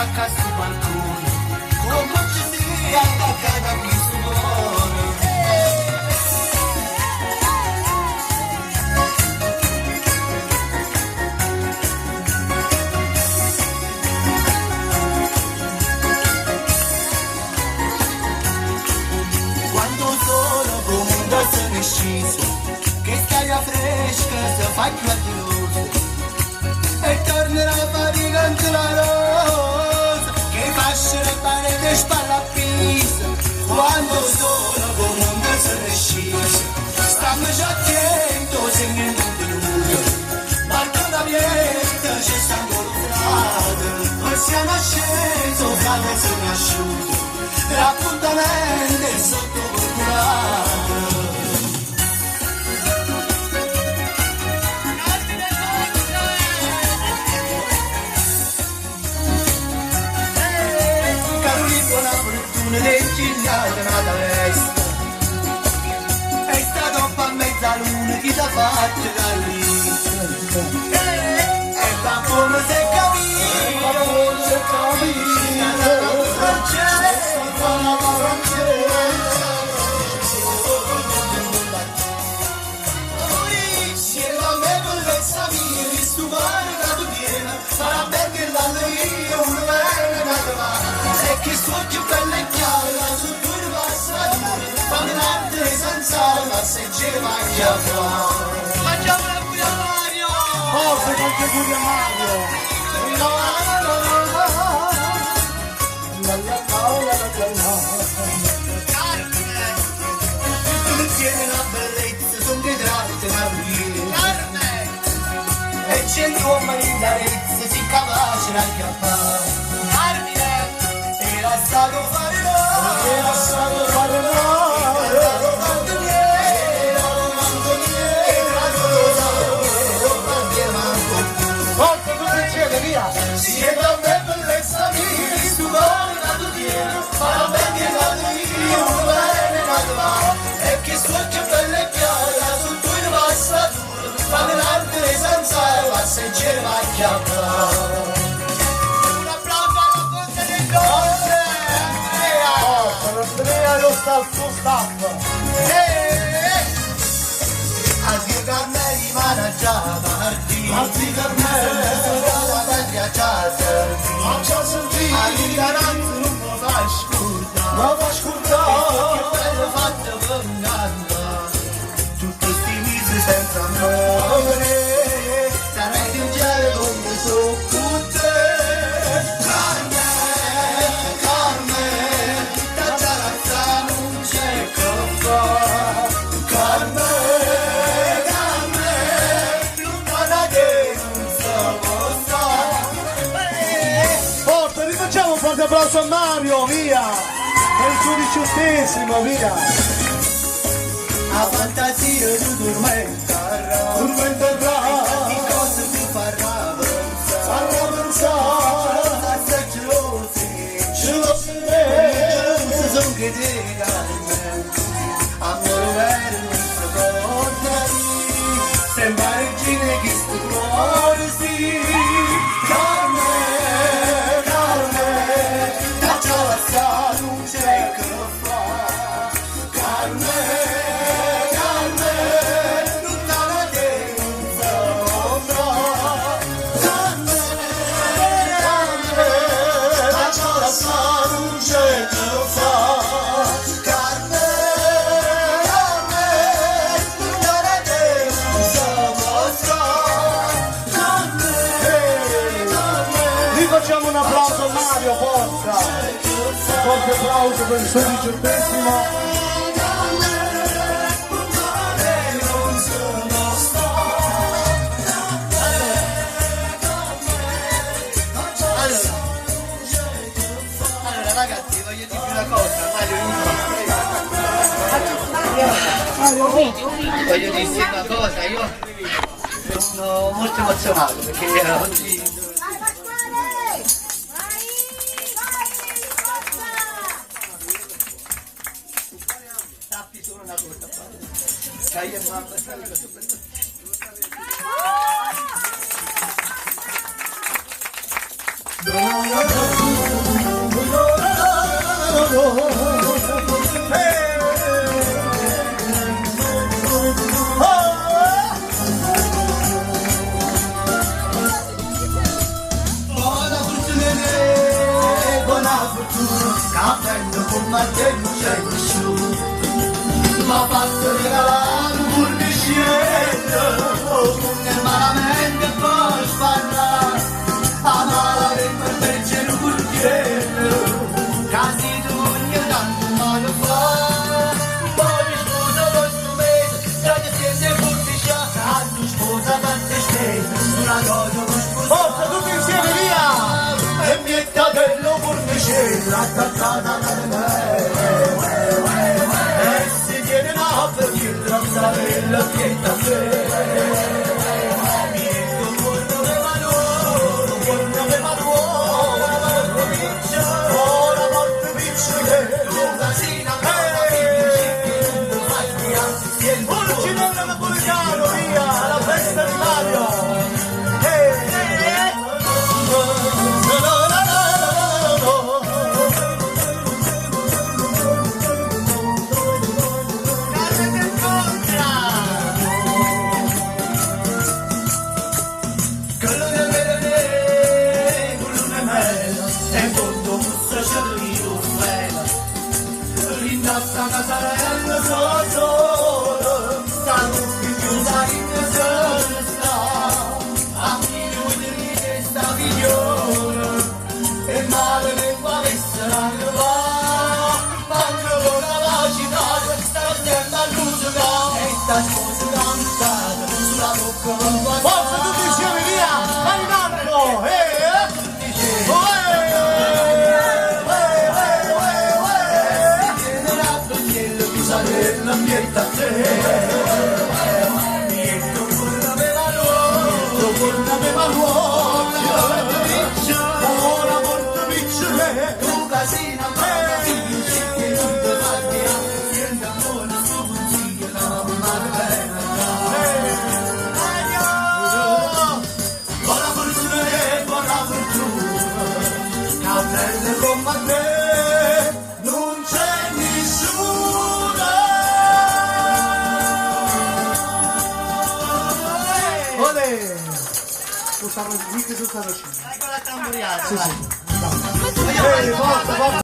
attacca sul balcone, come ci si attacca da qui su buono. Quando solo come se ne sciso, che scaia fresca si fa più arginosa e tornerà a faticante la rosa che fascia le pareti e spalla a pisa. Quando sono come un se ne sciso, stammi già attento se mi incontro, balcone aperto ci sta incontrato, e siamo asceso fra le sogni asciutte, l'appuntamento è sotto procurato. L'engignata nata resta è stato un po' a mezzaluna chi t'ha fatto Carolina e va come se capito la francese siete a me bellezza mia di stupare da tu piena sarà perché l'alleria un bene da trovare e che sto più bella e chiara su due passature fammi l'arte senza ma se ci mangia fuori mangiamo la pure Mario forse qualche pure Mario tu tieni una bellezza sono che grazie Carmen e c'è l'uomo in darezza si capace da chiappare era stato fare no, era stato fare no, era tanto niente, era solo manco. Forza tutti insieme, via! Siete a me bellezza mia, di stupore nato pieno, ma non perché nato io, un bene nato va, e che sfoccia bella e chiara, su tue passature, fammi l'arte senza ma se ce va a chiappare. Andrea lo sta al suo staff Asì Carmeli managgia Martì Asì Carmeli la patria ci ha sentito all'ignoranza non mi fa scurtare che bello fatto per un'anima tutti sti mesi senza amore sarai sincero come so con te Un forte applauso a Mario, via! Per il suo 18esimo, via! A fantasia tu dormenterà di cose tu farà pensare a gelosi sono che te calme amore vero non si porta sembra regine che sto cuore sì Facciamo un applauso a Mario, forza! Un forte applauso per il suo 18esimo. Allora ragazzi voglio dirvi una cosa, voglio dirvi una cosa, io sono molto emozionato perché oggi tappi solo una cosa, stai e mamma, stai e mamma. Capendo con martello c'è nessuno, ma fatto regalare un burnisciello, non è malamente poi sparare, amare per leggere un burchiello, casi d'ogni tanto male fa, poi scusa lo strumento, già che siete burnisciati, a tu sposa tante stelle, una cosa non sposa. Forza, tutti insieme, via! E mietta dello burnisciello, attaccata da me. E si viene là per il razzarello pietta se. Mietto buono me valore, buono me valore, ora morte vicine, lunga sina, Pulcinella Napoletano, via! La festa di Mario! Sta casarella solo, sta tutti chiusa in sesta, a minuti di sta figliola, e male lingua vestera che va, manco con la vacità, sta attenta all'usica, e sta sposa cantata, sulla bocca con tua Forza, tutti insieme, via! Vai Marco! la mietta te, mietto buona me valore, ora morto vicino, tu casina mamma figlio, che non te fai, sienta buona su consiglio, la mamma bella, buona fortuna, cappelle con me, non c'è nessuno. Tutta la scena. Dai con la tamburiata. Sì, sì. Vai. Forza, forza.